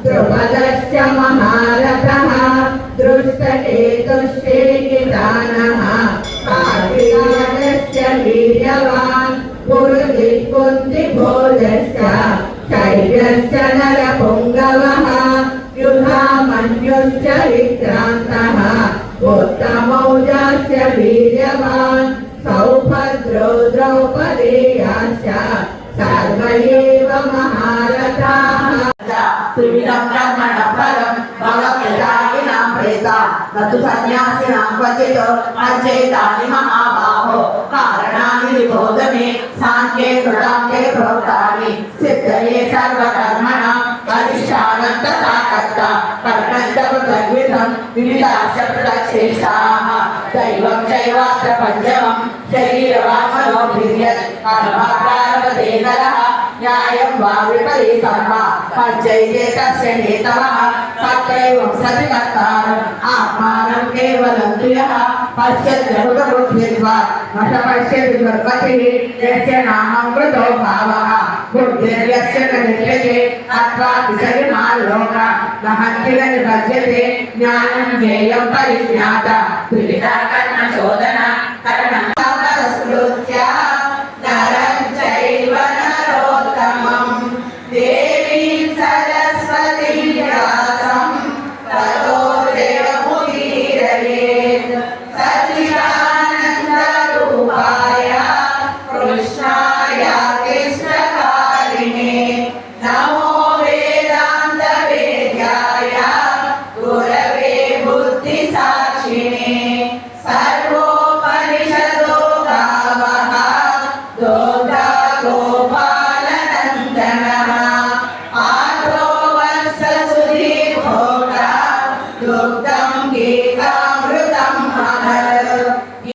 द्रुपदश्च महारथः दृष्टकेतुश्चेकितानः कार्तिकेयश्च वीर्यवान् पुरुषिकुन्तिभोजश्च शैव्यश्च नरपुङ्गवः युधामन्युश्च विक्रान्तः उत्तमौजाश्च वीर्यवान् सौभद्रो द्रौपदेयाश्च सर्व एव महारथाः त्रिविधं ब्रह्मणफलं भवप्रजायिनां प्रेता न तु सन्न्यासिनां क्वचित् अर्चेतानि महाबाहो कारणानि विबोध मे साङ्ख्ये कृताङ्के प्रोक्तानि सिद्धये सर्वकर्मणां अधिष्ठानं तथा कर्ता कर्णञ्च पृथग्विधं विविधाश्च पृथक्शेषाः दैवं चैवात्र पञ्चमं शरीरवामनोभिर्यत् कर्माकारवते नरः न्यायं वा विपरीतं वा पञ्चैते तस्य हेतवः तत्रैवं सति कर्तारम् आत्मानं केवलं प्रियः पश्यद्रहुतबुद्धिर्वा न स पश्यति दुर्गतिः यस्य नामं कृतो भावः बुद्धिर्यस्य न लिप्यते अथवा विसरिमाल्लोकः न हन्ति न निबध्यते ज्ञानं ज्ञेयं परिज्ञाता त्रिविधा कर्मचोदना करणं